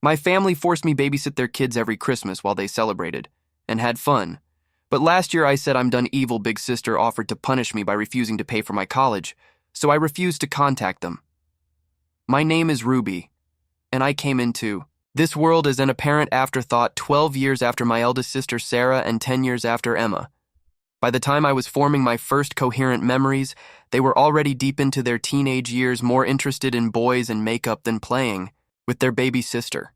My family forced me babysit their kids every Christmas while they celebrated, and had fun. But last year I said I'm done. Evil big sister offered to punish me by refusing to pay for my college, so I refused to contact them. My name is Ruby, and I came into this world as an apparent afterthought 12 years after my eldest sister Sarah and 10 years after Emma. By the time I was forming my first coherent memories, they were already deep into their teenage years, more interested in boys and makeup than playing with their baby sister.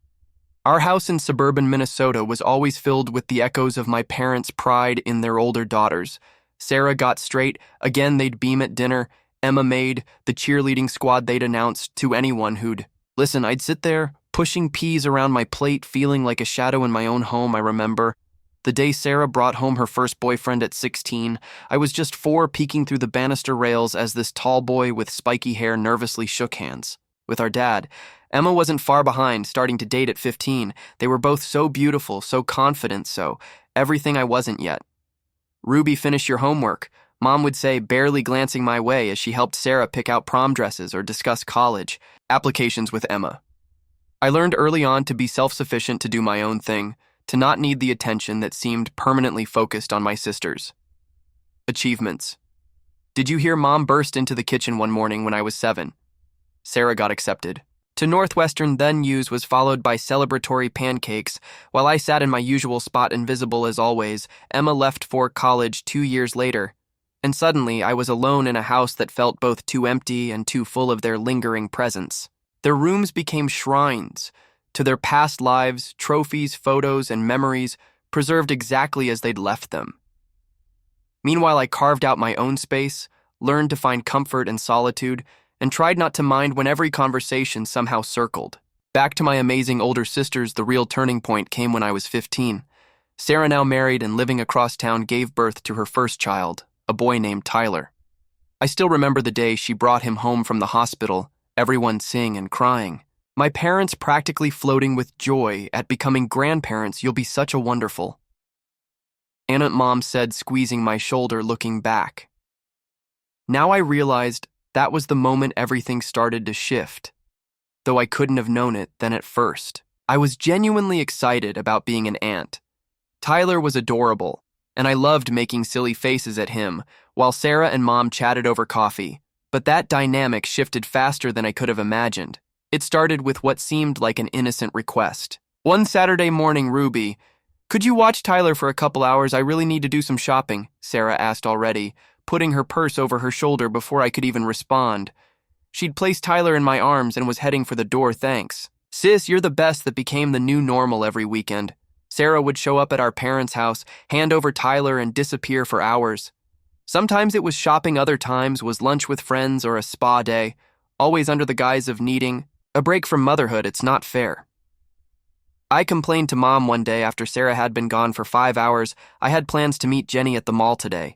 Our house in suburban Minnesota was always filled with the echoes of my parents' pride in their older daughters. Sarah got straight, again they'd beam at dinner. Emma made the cheerleading squad they'd announced to anyone who'd listen. I'd sit there, pushing peas around my plate, feeling like a shadow in my own home. I remember the day Sarah brought home her first boyfriend at 16. I was just 4, peeking through the banister rails as this tall boy with spiky hair nervously shook hands with our dad. Emma wasn't far behind, starting to date at 15. They were both so beautiful, so confident, so everything I wasn't yet. Ruby, finish your homework, Mom would say, barely glancing my way as she helped Sarah pick out prom dresses or discuss college applications with Emma. I learned early on to be self-sufficient, to do my own thing, to not need the attention that seemed permanently focused on my sisters. Achievements. Did you hear Mom burst into the kitchen one morning when I was 7? Sarah got accepted to Northwestern, then U's, was followed by celebratory pancakes. While I sat in my usual spot, invisible as always, Emma left for college 2 years later. And suddenly I was alone in a house that felt both too empty and too full of their lingering presence. Their rooms became shrines to their past lives, trophies, photos, and memories preserved exactly as they'd left them. Meanwhile, I carved out my own space, learned to find comfort in solitude, and tried not to mind when every conversation somehow circled back to my amazing older sisters. The real turning point came when I was 15. Sarah, now married and living across town, gave birth to her first child, a boy named Tyler. I still remember the day she brought him home from the hospital, everyone singing and crying. My parents practically floating with joy at becoming grandparents. You'll be such a wonderful Aunt, Mom said, squeezing my shoulder, looking back. Now I realized that was the moment everything started to shift, though I couldn't have known it then at first. I was genuinely excited about being an aunt. Tyler was adorable, and I loved making silly faces at him while Sarah and Mom chatted over coffee. But that dynamic shifted faster than I could have imagined. It started with what seemed like an innocent request. One Saturday morning, Ruby, could you watch Tyler for a couple hours? I really need to do some shopping, Sarah asked, already putting her purse over her shoulder before I could even respond. She'd placed Tyler in my arms and was heading for the door. Thanks. Sis, you're the best. That became the new normal every weekend. Sarah would show up at our parents' house, hand over Tyler, and disappear for hours. Sometimes it was shopping, other times was lunch with friends or a spa day, always under the guise of needing a break from motherhood. It's not fair. I complained to Mom one day after Sarah had been gone for 5 hours. I had plans to meet Jenny at the mall today.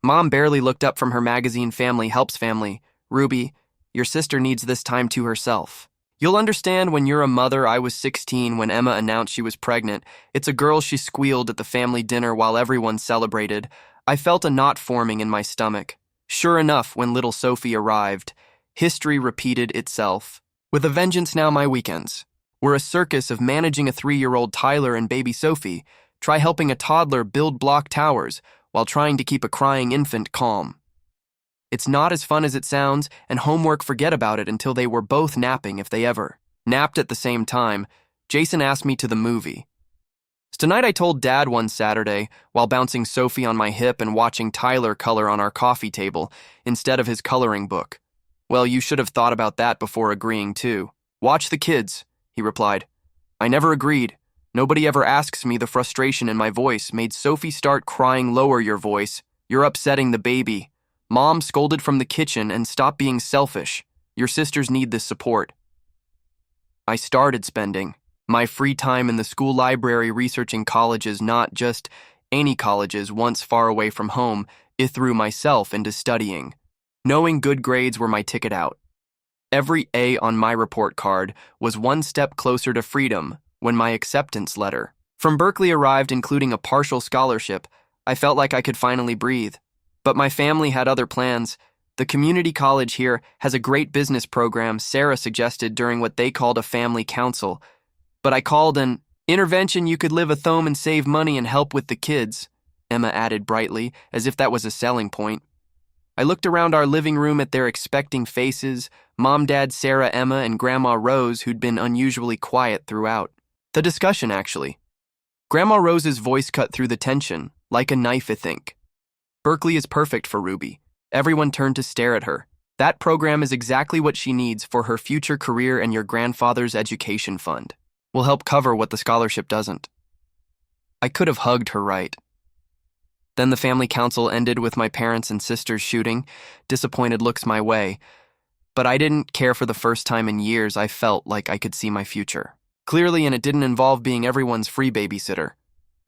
Mom barely looked up from her magazine. Family helps family. Ruby, your sister needs this time to herself. You'll understand when you're a mother. I was 16 when Emma announced she was pregnant. It's a girl, she squealed at the family dinner while everyone celebrated. I felt a knot forming in my stomach. Sure enough, when little Sophie arrived, history repeated itself. With a vengeance now, my weekends were a circus of managing a 3-year-old Tyler and baby Sophie. Try helping a toddler build block towers while trying to keep a crying infant calm. It's not as fun as it sounds, and homework, forget about it until they were both napping, if they ever napped at the same time. Jason asked me to the movie. Tonight, I told Dad one Saturday while bouncing Sophie on my hip and watching Tyler color on our coffee table instead of his coloring book. Well, you should have thought about that before agreeing too. Watch the kids, he replied. I never agreed. Nobody ever asks me. The frustration in my voice made Sophie start crying. Lower your voice. You're upsetting the baby. Mom scolded from the kitchen, and stop being selfish. Your sisters need this support. I started spending my free time in the school library researching colleges, not just any colleges once far away from home. I threw myself into studying, knowing good grades were my ticket out. Every A on my report card was one step closer to freedom. When my acceptance letter from Berkeley arrived, including a partial scholarship, I felt like I could finally breathe. But my family had other plans. The community college here has a great business program, Sarah suggested during what they called a family council. But I called an intervention you could live at home and save money and help with the kids, Emma added brightly, as if that was a selling point. I looked around our living room at their expecting faces, Mom, Dad, Sarah, Emma, and Grandma Rose, who'd been unusually quiet throughout. The discussion, actually. Grandma Rose's voice cut through the tension, like a knife, I think. Berkeley is perfect for Ruby. Everyone turned to stare at her. That program is exactly what she needs for her future career, and your grandfather's education fund will help cover what the scholarship doesn't. I could have hugged her right. Then the family council ended with my parents and sisters shooting disappointed looks my way, but I didn't care. For the first time in years, I felt like I could see my future clearly, and it didn't involve being everyone's free babysitter.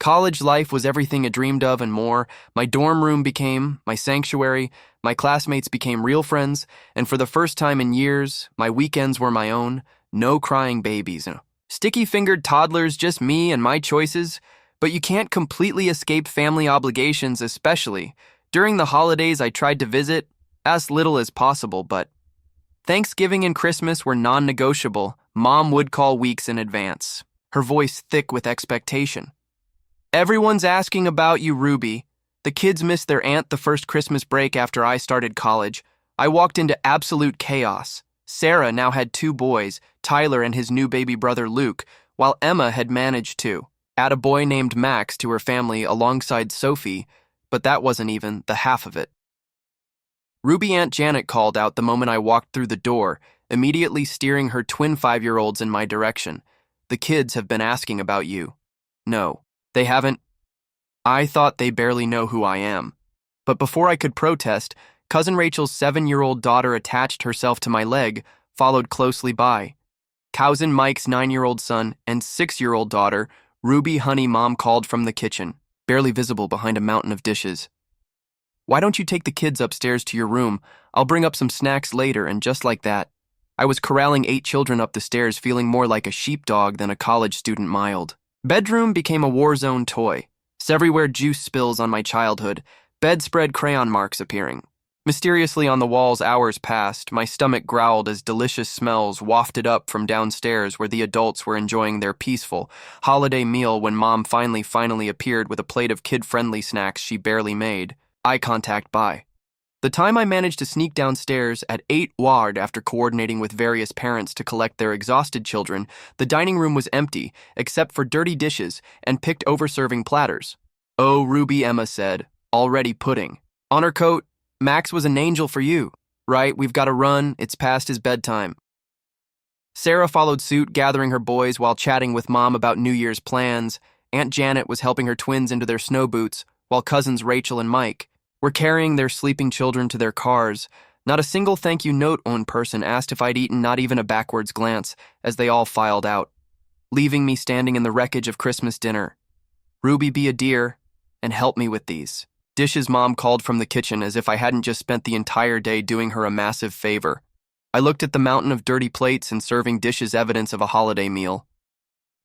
College life was everything I dreamed of and more. My dorm room became my sanctuary, my classmates became real friends, and for the first time in years, my weekends were my own. No crying babies, sticky-fingered toddlers, just me and my choices. But you can't completely escape family obligations, especially during the holidays. I tried to visit as little as possible, but Thanksgiving and Christmas were non-negotiable. Mom would call weeks in advance, her voice thick with expectation. Everyone's asking about you, Ruby. The kids missed their aunt the first Christmas break after I started college. I walked into absolute chaos. Sarah now had 2 boys, Tyler and his new baby brother Luke, while Emma had managed to add a boy named Max to her family alongside Sophie, but that wasn't even the half of it. Ruby Aunt Janet called out the moment I walked through the door, immediately steering her twin 5-year-olds in my direction. The kids have been asking about you. No, they haven't. I thought they barely know who I am. But before I could protest, Cousin Rachel's 7-year-old daughter attached herself to my leg, followed closely by Cousin Mike's 9-year-old son and 6-year-old daughter. Ruby, honey, Mom called from the kitchen, barely visible behind a mountain of dishes. Why don't you take the kids upstairs to your room? I'll bring up some snacks later. And just like that, I was corralling 8 children up the stairs, feeling more like a sheepdog than a college student mild. Bedroom became a war zone toy. Everywhere juice spills on my childhood, bedspread crayon marks appearing. Mysteriously on the walls, hours passed. My stomach growled as delicious smells wafted up from downstairs where the adults were enjoying their peaceful holiday meal when Mom finally appeared with a plate of kid-friendly snacks she barely made. Eye contact by. The time I managed to sneak downstairs at 8 ward after coordinating with various parents to collect their exhausted children, the dining room was empty except for dirty dishes and picked over-serving platters. Oh, Ruby, Emma said, already pudding on her coat. Max was an angel for you. Right, we've got to run. It's past his bedtime. Sarah followed suit, gathering her boys while chatting with Mom about New Year's plans. Aunt Janet was helping her twins into their snow boots, while cousins Rachel and Mike were carrying their sleeping children to their cars. Not a single thank you note on person asked if I'd eaten, not even a backwards glance, as they all filed out, leaving me standing in the wreckage of Christmas dinner. Ruby, be a dear and help me with these dishes, Mom called from the kitchen, as if I hadn't just spent the entire day doing her a massive favor. I looked at the mountain of dirty plates and serving dishes, evidence of a holiday meal.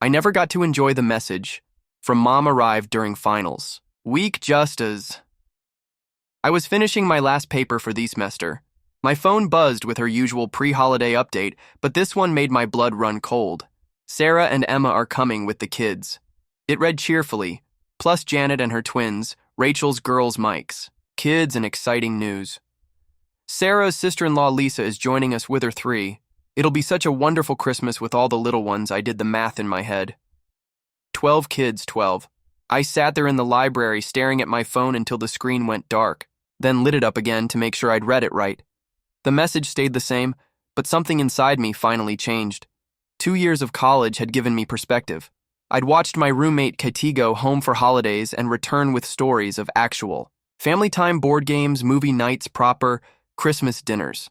I never got to enjoy the message from Mom arrived during finals week, just as I was finishing my last paper for the semester. My phone buzzed with her usual pre-holiday update, but this one made my blood run cold. Sarah and Emma are coming with the kids. It read cheerfully, plus Janet and her twins, Rachel's girls, Mike's kids, and exciting news. Sarah's sister-in-law Lisa is joining us with her 3. It'll be such a wonderful Christmas with all the little ones. I did the math in my head. 12 kids, 12. I sat there in the library staring at my phone until the screen went dark, then lit it up again to make sure I'd read it right. The message stayed the same, but something inside me finally changed. 2 years of college had given me perspective. I'd watched my roommate Katie go home for holidays and return with stories of actual family time, board games, movie nights, proper Christmas dinners.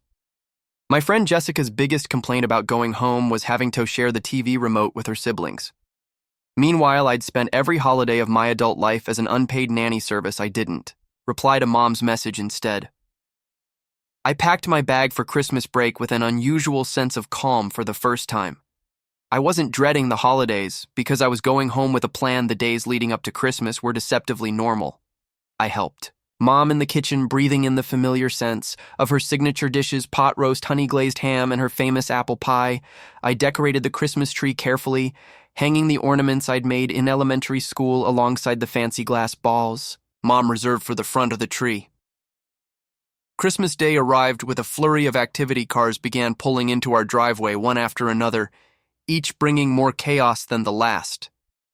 My friend Jessica's biggest complaint about going home was having to share the TV remote with her siblings. Meanwhile, I'd spent every holiday of my adult life as an unpaid nanny service. I didn't reply to Mom's message instead. I packed my bag for Christmas break with an unusual sense of calm for the first time. I wasn't dreading the holidays because I was going home with a plan. The days leading up to Christmas were deceptively normal. I helped Mom in the kitchen, breathing in the familiar scents of her signature dishes, pot roast, honey glazed ham, and her famous apple pie. I decorated the Christmas tree carefully, hanging the ornaments I'd made in elementary school alongside the fancy glass balls Mom reserved for the front of the tree. Christmas Day arrived with a flurry of activity cars began pulling into our driveway one after another, each bringing more chaos than the last.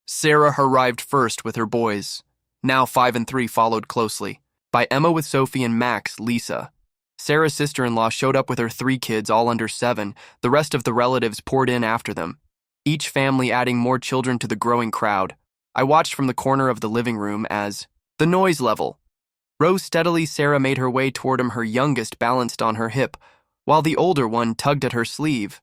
Sarah arrived first with her boys. Now 5 and 3 followed closely, by Emma with Sophie and Max, Lisa. Sarah's sister-in-law showed up with her 3 kids, all under 7. The rest of the relatives poured in after them, each family adding more children to the growing crowd. I watched from the corner of the living room as the noise level rose steadily. Sarah made her way toward him, her youngest balanced on her hip, while the older one tugged at her sleeve.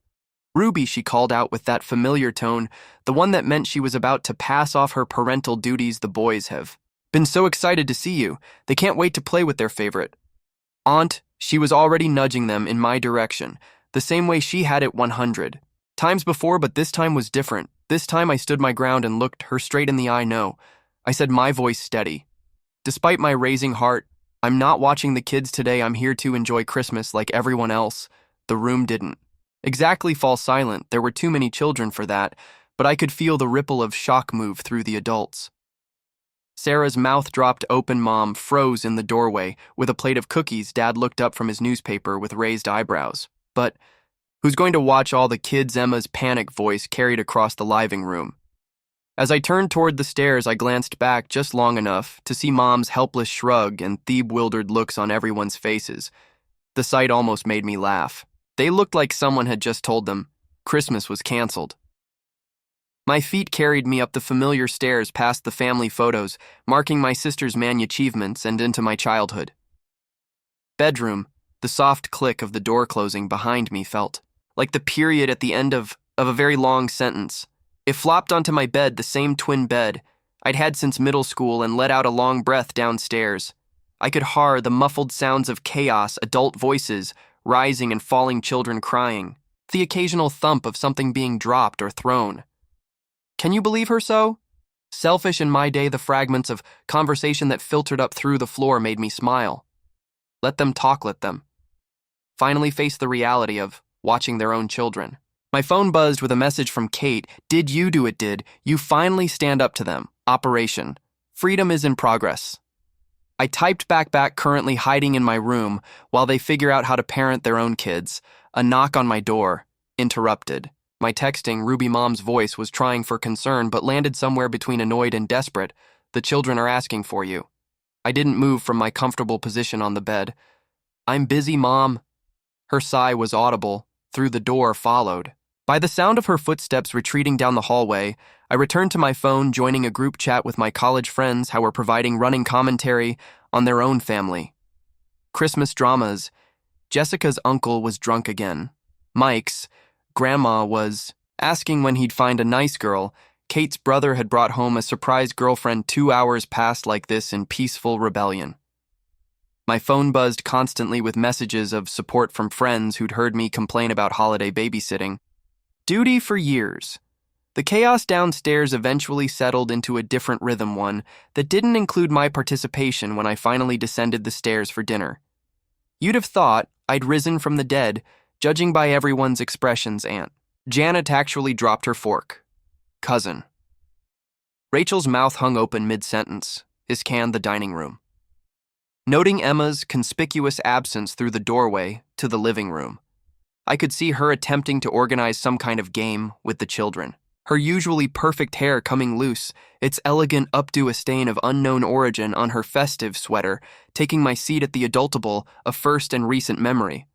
"Ruby," she called out with that familiar tone, the one that meant she was about to pass off her parental duties. "The boys have been so excited to see you. They can't wait to play with their favorite aunt." She was already nudging them in my direction, the same way she had it 100 times before, but this time was different. This time I stood my ground and looked her straight in the eye. "No," I said, my voice steady. "Despite my raising heart, I'm not watching the kids today. I'm here to enjoy Christmas like everyone else." The room didn't exactly fall silent. There were too many children for that, but I could feel the ripple of shock move through the adults. Sarah's mouth dropped open. Mom froze in the doorway with a plate of cookies. Dad looked up from his newspaper with raised eyebrows. "But who's going to watch all the kids?" Emma's panic voice carried across the living room. As I turned toward the stairs, I glanced back just long enough to see Mom's helpless shrug and bewildered looks on everyone's faces. The sight almost made me laugh. They looked like someone had just told them Christmas was canceled. My feet carried me up the familiar stairs past the family photos, marking my sister's many achievements, and into my childhood. Bedroom. The soft click of the door closing behind me felt like the period at the end of a very long sentence. It flopped onto my bed, the same twin bed I'd had since middle school, and let out a long breath downstairs. I could hear the muffled sounds of chaos, adult voices rising and falling, children crying, the occasional thump of something being dropped or thrown. Can you believe her so? Selfish in my day, the fragments of conversation that filtered up through the floor made me smile. Let them talk, let them finally face the reality of watching their own children. My phone buzzed with a message from Kate. "Did you do it? Did you finally stand up to them? Operation Freedom is in progress." I typed back, currently hiding in my room while they figure out how to parent their own kids. A knock on my door interrupted my texting. Ruby Mom's voice was trying for concern, but landed somewhere between annoyed and desperate. "The children are asking for you." I didn't move from my comfortable position on the bed. "I'm busy, Mom." Her sigh was audible. Through the door followed by the sound of her footsteps retreating down the hallway. I returned to my phone, joining a group chat with my college friends who were providing running commentary on their own family Christmas dramas. Jessica's uncle was drunk again. Mike's grandma was asking when he'd find a nice girl. Kate's brother had brought home a surprise girlfriend. 2 hours passed like this in peaceful rebellion. My phone buzzed constantly with messages of support from friends who'd heard me complain about holiday babysitting duty for years. The chaos downstairs eventually settled into a different rhythm, one that didn't include my participation when I finally descended the stairs for dinner. You'd have thought I'd risen from the dead, judging by everyone's expressions. Aunt Janet actually dropped her fork. "Cousin." Rachel's mouth hung open mid-sentence, scanned the dining room, noting Emma's conspicuous absence through the doorway to the living room. I could see her attempting to organize some kind of game with the children. Her usually perfect hair coming loose, its elegant updo a stain of unknown origin on her festive sweater, taking my seat at the adultable, a first and recent memory.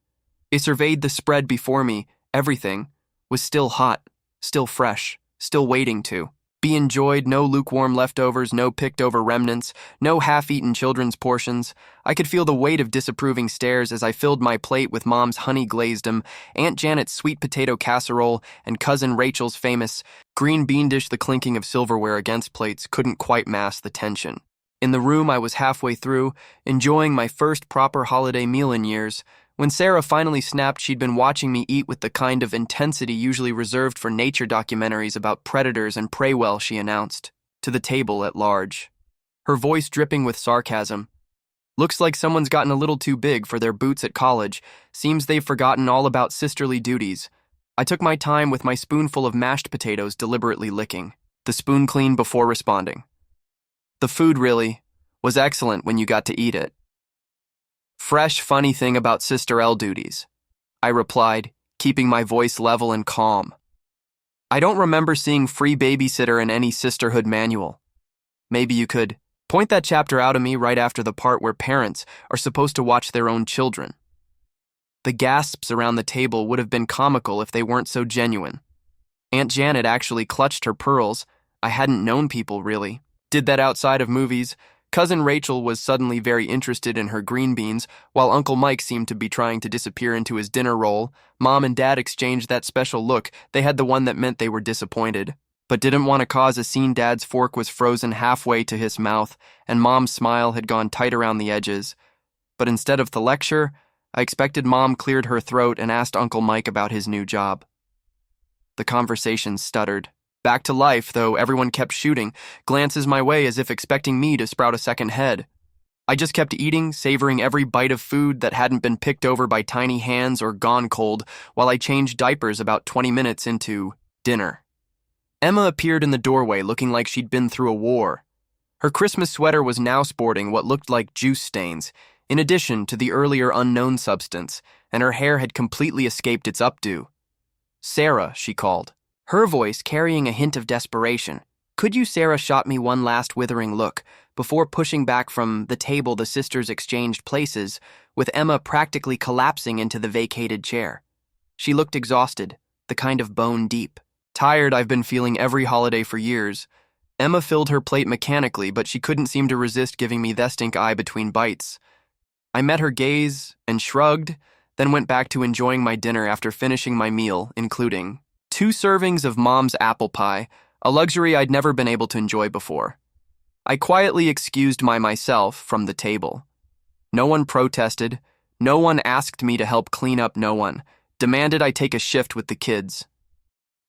I surveyed the spread before me. Everything was still hot, still fresh, still waiting to be enjoyed. No lukewarm leftovers, no picked-over remnants, no half-eaten children's portions. I could feel the weight of disapproving stares as I filled my plate with Mom's honey-glazed Aunt Janet's sweet potato casserole, and Cousin Rachel's famous green bean dish. The clinking of silverware against plates couldn't quite mask the tension. In the room, I was halfway through, enjoying my first proper holiday meal in years, when Sarah finally snapped. She'd been watching me eat with the kind of intensity usually reserved for nature documentaries about predators and prey. "Well," she announced, to the table at large, her voice dripping with sarcasm, "looks like someone's gotten a little too big for their boots at college. Seems they've forgotten all about sisterly duties. I took my time with my spoonful of mashed potatoes, deliberately licking the spoon clean before responding. The food really was excellent when you got to eat it. Fresh, funny thing about Sister L duties, I replied, keeping my voice level and calm. I don't remember seeing free babysitter in any sisterhood manual. Maybe you could point that chapter out of me right after the part where parents are supposed to watch their own children. The gasps around the table would have been comical if they weren't so genuine. Aunt Janet actually clutched her pearls. I hadn't known people, really. Did that outside of movies. Cousin Rachel was suddenly very interested in her green beans, while Uncle Mike seemed to be trying to disappear into his dinner roll. Mom and Dad exchanged that special look. They had the one that meant they were disappointed, but didn't want to cause a scene. Dad's fork was frozen halfway to his mouth, and Mom's smile had gone tight around the edges. But instead of the lecture, I expected Mom cleared her throat and asked Uncle Mike about his new job. The conversation stuttered. Back to life, though everyone kept shooting glances my way as if expecting me to sprout a second head. I just kept eating, savoring every bite of food that hadn't been picked over by tiny hands or gone cold, while I changed diapers about 20 minutes into dinner. Emma appeared in the doorway looking like she'd been through a war. Her Christmas sweater was now sporting what looked like juice stains, in addition to the earlier unknown substance, and her hair had completely escaped its updo. "Sarah," she called, her voice carrying a hint of desperation. "Could you?" Sarah shot me one last withering look before pushing back from the table. The sisters exchanged places, with Emma practically collapsing into the vacated chair. She looked exhausted, the kind of bone deep. Tired I've been feeling every holiday for years. Emma filled her plate mechanically, but she couldn't seem to resist giving me the stink eye between bites. I met her gaze and shrugged, then went back to enjoying my dinner after finishing my meal, including 2 servings of Mom's apple pie, a luxury I'd never been able to enjoy before. I quietly excused myself from the table. No one protested, no one asked me to help clean up, no one demanded I take a shift with the kids.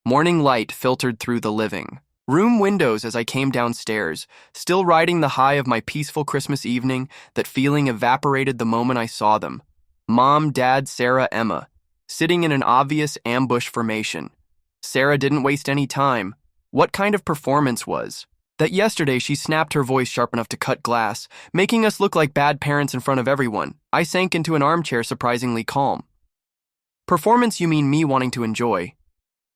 Morning light filtered through the living room windows as I came downstairs, still riding the high of my peaceful Christmas evening. That feeling evaporated the moment I saw them. Mom, Dad, Sarah, Emma, sitting in an obvious ambush formation. Sarah didn't waste any time. What kind of performance was that? Yesterday she snapped, her voice sharp enough to cut glass, making us look like bad parents in front of everyone. I sank into an armchair, surprisingly calm. Performance? You mean me wanting to enjoy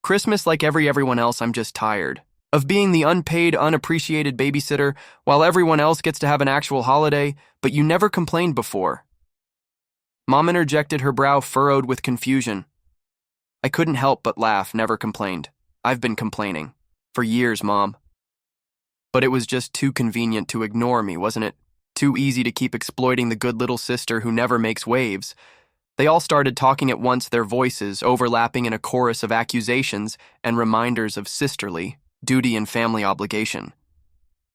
Christmas like everyone else? I'm just tired of being the unpaid, unappreciated babysitter while everyone else gets to have an actual holiday. But you never complained before. Mom interjected, her brow furrowed with confusion. I couldn't help but laugh. Never complained. I've been complaining for years, Mom. But it was just too convenient to ignore me, wasn't it? Too easy to keep exploiting the good little sister who never makes waves. They all started talking at once, their voices overlapping in a chorus of accusations and reminders of sisterly duty and family obligation.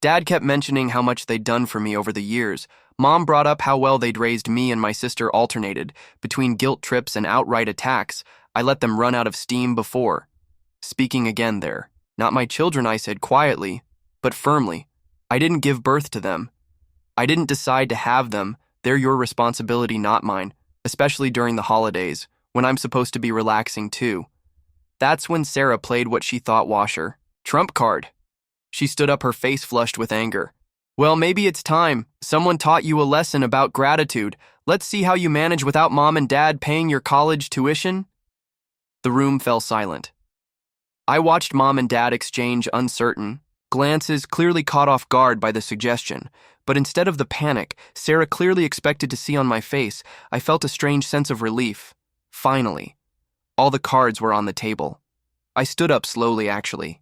Dad kept mentioning how much they'd done for me over the years. Mom brought up how well they'd raised me, and my sister alternated between guilt trips and outright attacks. I let them run out of steam before. Speaking again there. Not my children, I said quietly, but firmly. I didn't give birth to them. I didn't decide to have them. They're your responsibility, not mine, especially during the holidays, when I'm supposed to be relaxing too. That's when Sarah played what she thought washer trump card. She stood up, her face flushed with anger. Well, maybe it's time. Someone taught you a lesson about gratitude. Let's see how you manage without Mom and Dad paying your college tuition. The room fell silent. I watched Mom and Dad exchange uncertain glances, clearly caught off guard by the suggestion. But instead of the panic Sarah clearly expected to see on my face, I felt a strange sense of relief. Finally, all the cards were on the table. I stood up slowly, actually.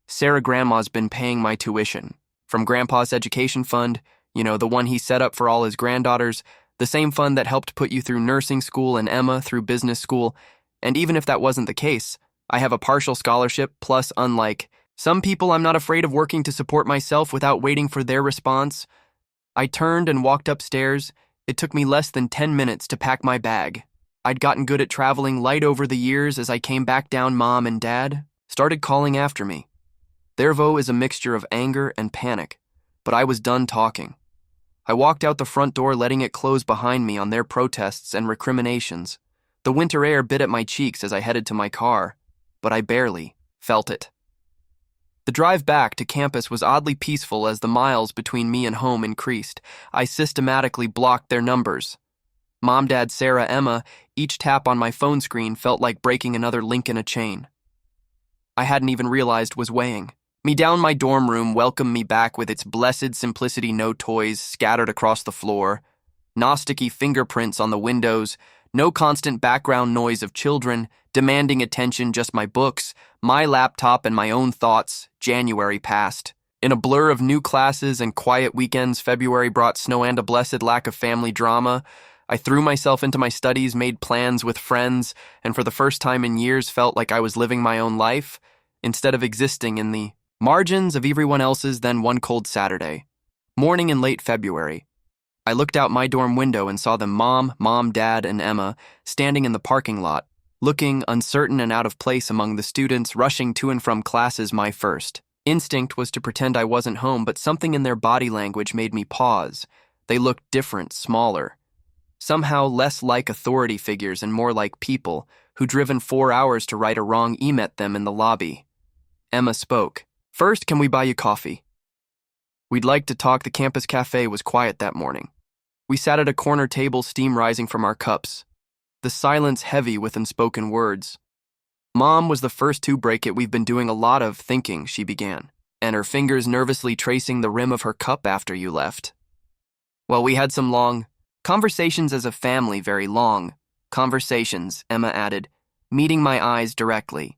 Sarah, Grandma's been paying my tuition. From Grandpa's education fund, the one he set up for all his granddaughters, the same fund that helped put you through nursing school and Emma through business school. And even if that wasn't the case, I have a partial scholarship, plus, unlike some people, I'm not afraid of working to support myself without waiting for their response. I turned and walked upstairs. It took me less than 10 minutes to pack my bag. I'd gotten good at traveling light over the years. As I came back down, Mom and Dad started calling after me. Their voice is a mixture of anger and panic, but I was done talking. I walked out the front door, letting it close behind me on their protests and recriminations. The winter air bit at my cheeks as I headed to my car, but I barely felt it. The drive back to campus was oddly peaceful as the miles between me and home increased. I systematically blocked their numbers. Mom, Dad, Sarah, Emma, each tap on my phone screen felt like breaking another link in a chain I hadn't even realized was weighing me down. My dorm room welcomed me back with its blessed simplicity, no toys scattered across the floor, Gnosticy fingerprints on the windows, no constant background noise of children demanding attention, just my books, my laptop, and my own thoughts. January passed. In a blur of new classes and quiet weekends, February brought snow and a blessed lack of family drama. I threw myself into my studies, made plans with friends, and for the first time in years felt like I was living my own life, instead of existing in the margins of everyone else's. Then one cold Saturday morning in late February, I looked out my dorm window and saw them, Mom, Dad, and Emma, standing in the parking lot, looking uncertain and out of place among the students rushing to and from classes. My first instinct was to pretend I wasn't home, but something in their body language made me pause. They looked different, smaller, somehow less like authority figures and more like people who driven 4 hours to right a wrong. Met them in the lobby. Emma spoke. "First, can we buy you coffee? We'd like to talk." The campus cafe was quiet that morning. We sat at a corner table, steam rising from our cups, the silence heavy with unspoken words. Mom was the first to break it. "We've been doing a lot of thinking," she began, and her fingers nervously tracing the rim of her cup. "After you left, well, we had some long conversations as a family, very long conversations," Emma added, meeting my eyes directly.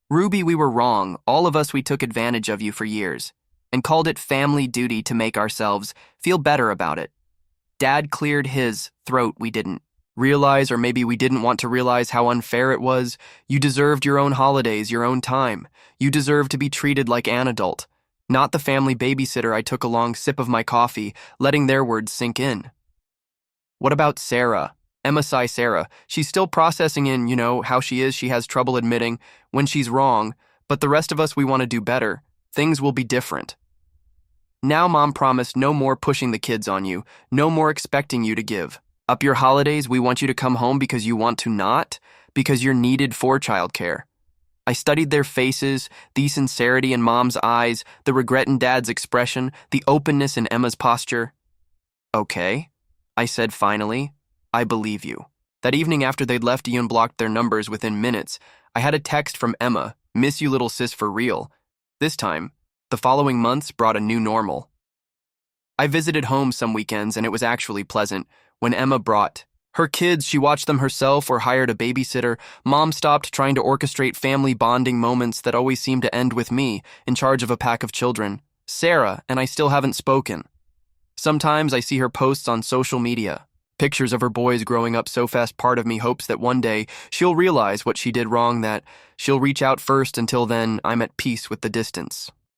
"Ruby, we were wrong. All of us, we took advantage of you for years and called it family duty to make ourselves feel better about it." Dad cleared his throat. "We didn't realize, or maybe we didn't want to realize, how unfair it was. You deserved your own holidays, your own time. You deserved to be treated like an adult, not the family babysitter." I took a long sip of my coffee, letting their words sink in. "What about Sarah?" Emma sighed. "Sarah, she's still processing in, how she is. She has trouble admitting when she's wrong, but the rest of us, we want to do better. Things will be different. Now, Mom promised no more pushing the kids on you, no more expecting you to give up your holidays. We want you to come home because you want to, not because you're needed for childcare." I studied their faces, the sincerity in Mom's eyes, the regret in Dad's expression, the openness in Emma's posture. "Okay," I said finally, "I believe you." That evening after they'd left, Ian blocked their numbers within minutes. I had a text from Emma, "Miss you, little sis, for real." This time, the following months brought a new normal. I visited home some weekends, and it was actually pleasant. When Emma brought her kids, she watched them herself or hired a babysitter. Mom stopped trying to orchestrate family bonding moments that always seemed to end with me, in charge of a pack of children. Sarah and I still haven't spoken. Sometimes I see her posts on social media, pictures of her boys growing up so fast. Part of me hopes that one day she'll realize what she did wrong, that she'll reach out first. Until then, I'm at peace with the distance.